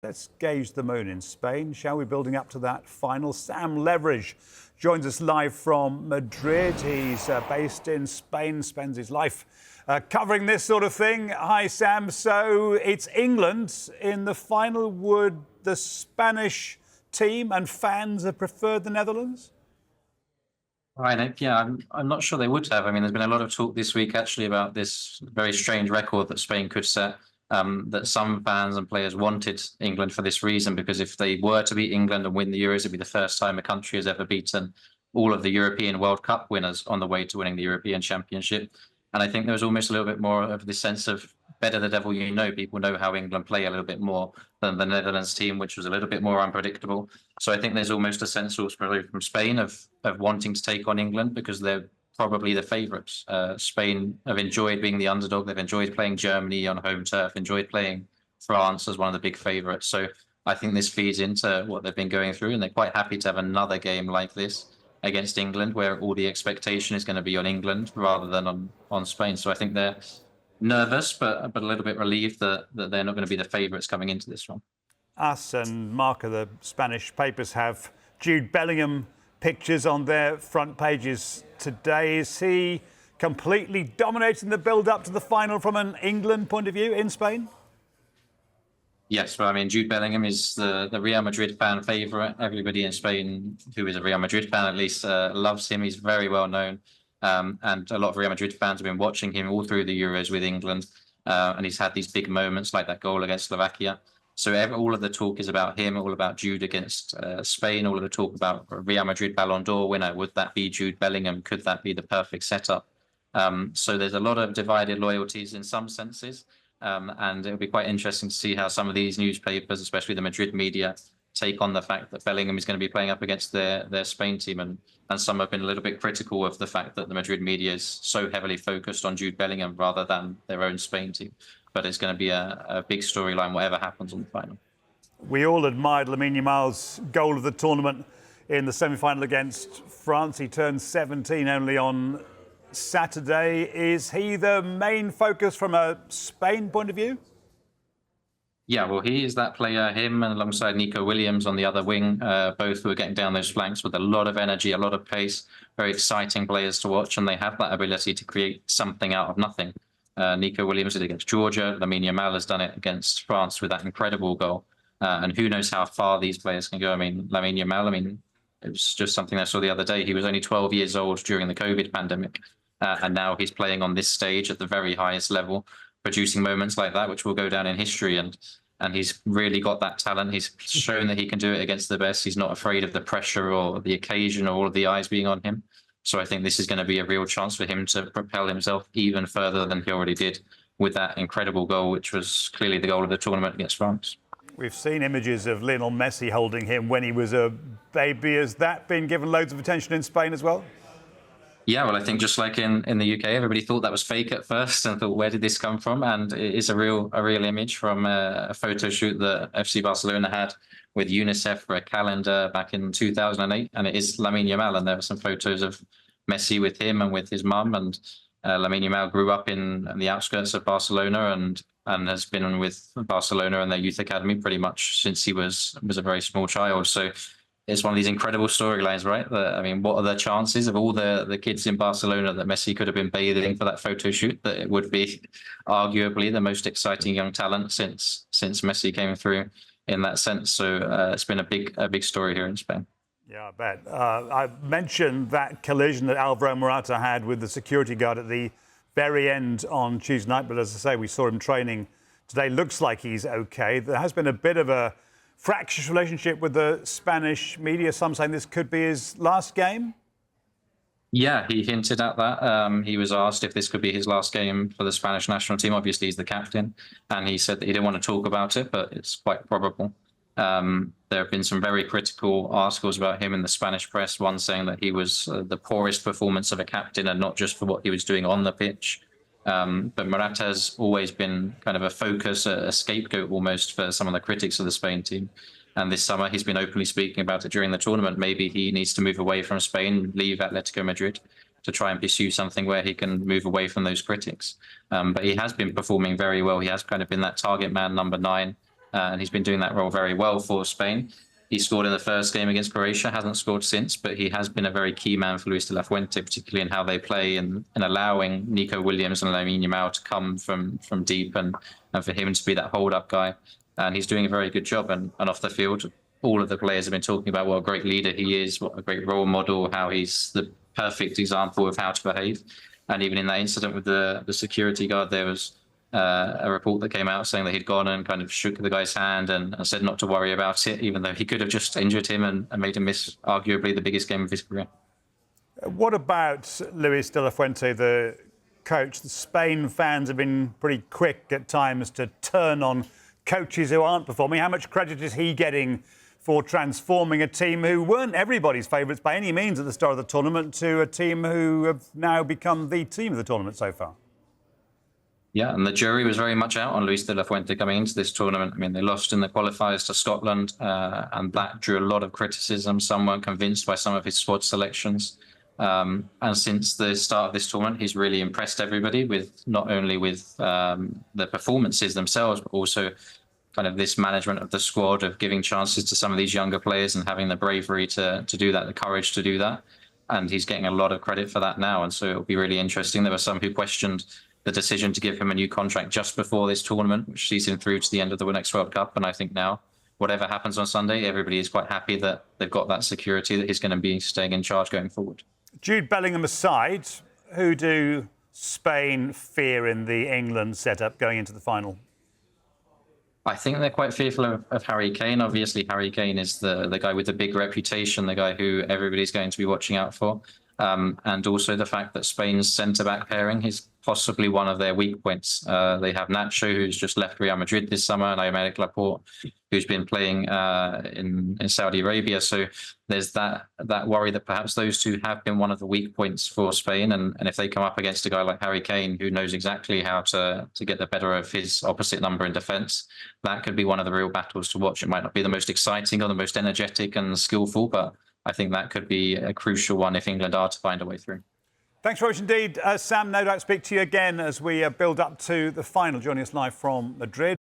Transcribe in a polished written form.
Let's gauge the moon in Spain, shall we? Building up to that final. Sam Leveridge joins us live from Madrid. He's based in Spain, spends his life covering this sort of thing. Hi, Sam. So it's England in the final. Would the Spanish team and fans have preferred the Netherlands? Right, yeah, I'm not sure they would have. I mean, there's been a lot of talk this week actually about this very strange record that Spain could set. That some fans and players wanted England for this reason, because if they were to beat England and win the Euros, it'd be the first time a country has ever beaten all of the European World Cup winners on the way to winning the European Championship. And I think there was almost a little bit more of this sense of better the devil you know. People know how England play a little bit more than the Netherlands team, which was a little bit more unpredictable. So I think there's almost a sense also from Spain of wanting to take on England because they're probably the favourites. Spain have enjoyed being the underdog. They've enjoyed playing Germany on home turf, enjoyed playing France as one of the big favourites. So I think this feeds into what they've been going through, and they're quite happy to have another game like this against England, where all the expectation is going to be on England rather than on Spain. So I think they're nervous, but a little bit relieved that they're not going to be the favourites coming into this one. Us and Marca, the Spanish papers, have Jude Bellingham pictures on their front pages today. Is he completely dominating the build-up to the final from an England point of view in Spain? Yes, well, I mean, Jude Bellingham is the Real Madrid fan favourite. Everybody in Spain who is a Real Madrid fan, at least, loves him. He's very well known. And a lot of Real Madrid fans have been watching him all through the Euros with England. And he's had these big moments like that goal against Slovakia. So all of the talk is about him, all about Jude against Spain, all of the talk about Real Madrid Ballon d'Or winner. Would that be Jude Bellingham? Could that be the perfect setup? So there's a lot of divided loyalties in some senses. And it'll be quite interesting to see how some of these newspapers, especially the Madrid media, take on the fact that Bellingham is going to be playing up against their Spain team. And some have been a little bit critical of the fact that the Madrid media is so heavily focused on Jude Bellingham rather than their own Spain team. But it's going to be a big storyline, whatever happens on the final. We all admired Lamine Yamal's goal of the tournament in the semi-final against France. He turned 17 only on Saturday. Is he the main focus from a Spain point of view? Yeah, well, he is that player, him and alongside Nico Williams on the other wing, both who are getting down those flanks with a lot of energy, a lot of pace, very exciting players to watch, and they have that ability to create something out of nothing. Nico Williams did it against Georgia. Lamine Yamal has done it against France with that incredible goal. And who knows how far these players can go. I mean, Lamine Yamal, it was just something I saw the other day. He was only 12 years old during the COVID pandemic. And now he's playing on this stage at the very highest level, producing moments like that, which will go down in history. And he's really got that talent. He's shown that he can do it against the best. He's not afraid of the pressure or the occasion or all of the eyes being on him. So I think this is going to be a real chance for him to propel himself even further than he already did with that incredible goal, which was clearly the goal of the tournament against France. We've seen images of Lionel Messi holding him when he was a baby. Has that been given loads of attention in Spain as well? Yeah, well, I think just like in the UK, everybody thought that was fake at first and thought, where did this come from? And it is a real image from a photo shoot that FC Barcelona had with UNICEF for a calendar back in 2008. And it is Lamine Yamal. And there are some photos of Messi with him and with his mum. And Lamine Yamal grew up in the outskirts of Barcelona and has been with Barcelona and their youth academy pretty much since he was a very small child. So it's one of these incredible storylines, right? What are the chances of all the kids in Barcelona that Messi could have been bathing for that photo shoot? That it would be arguably the most exciting young talent since Messi came through in that sense. So it's been a big story here in Spain. Yeah, I bet. I mentioned that collision that Alvaro Marata had with the security guard at the very end on Tuesday night. But as I say, we saw him training today. Looks like he's okay. There has been a bit of a fractious relationship with the Spanish media. Some saying this could be his last game. Yeah, he hinted at that. He was asked if this could be his last game for the Spanish national team. Obviously, he's the captain, and he said that he didn't want to talk about it, but it's quite probable. There have been some very critical articles about him in the Spanish press, one saying that he was the poorest performance of a captain, and not just for what he was doing on the pitch. But Morata has always been kind of a focus, a scapegoat almost for some of the critics of the Spain team. And this summer, he's been openly speaking about it during the tournament. Maybe he needs to move away from Spain, leave Atletico Madrid to try and pursue something where he can move away from those critics. But he has been performing very well. He has kind of been that target man, number 9. and he's been doing that role very well for Spain. He scored in the first game against Croatia, hasn't scored since, but he has been a very key man for Luis de la Fuente, particularly in how they play and allowing Nico Williams and Lamine Yamal to come from deep and for him to be that hold-up guy. And he's doing a very good job. And off the field, all of the players have been talking about what a great leader he is, what a great role model, how he's the perfect example of how to behave. And even in that incident with the security guard, there was a report that came out saying that he'd gone and kind of shook the guy's hand and said not to worry about it, even though he could have just injured him and made him miss arguably the biggest game of his career. What about Luis de la Fuente, the coach? The Spain fans have been pretty quick at times to turn on coaches who aren't performing. How much credit is he getting for transforming a team who weren't everybody's favourites by any means at the start of the tournament to a team who have now become the team of the tournament so far? Yeah, and the jury was very much out on Luis de la Fuente coming into this tournament. I mean, they lost in the qualifiers to Scotland, and that drew a lot of criticism. Some weren't convinced by some of his squad selections. And since the start of this tournament, he's really impressed everybody with not only with the performances themselves, but also kind of this management of the squad, of giving chances to some of these younger players and having the bravery to do that, the courage to do that. And he's getting a lot of credit for that now. And so it'll be really interesting. There were some who questioned the decision to give him a new contract just before this tournament, which sees him through to the end of the next World Cup. And I think now, whatever happens on Sunday, everybody is quite happy that they've got that security that he's going to be staying in charge going forward. Jude Bellingham aside, who do Spain fear in the England setup going into the final? I think they're quite fearful of Harry Kane. Obviously, Harry Kane is the guy with the big reputation, the guy who everybody's going to be watching out for. And also the fact that Spain's centre-back pairing is possibly one of their weak points. They have Nacho, who's just left Real Madrid this summer, and Aymeric Laporte, who's been playing in Saudi Arabia. So there's that worry that perhaps those two have been one of the weak points for Spain. And if they come up against a guy like Harry Kane, who knows exactly how to get the better of his opposite number in defence, that could be one of the real battles to watch. It might not be the most exciting or the most energetic and skillful, but I think that could be a crucial one if England are to find a way through. Thanks very much indeed, Sam. No doubt speak to you again as we build up to the final. Joining us live from Madrid.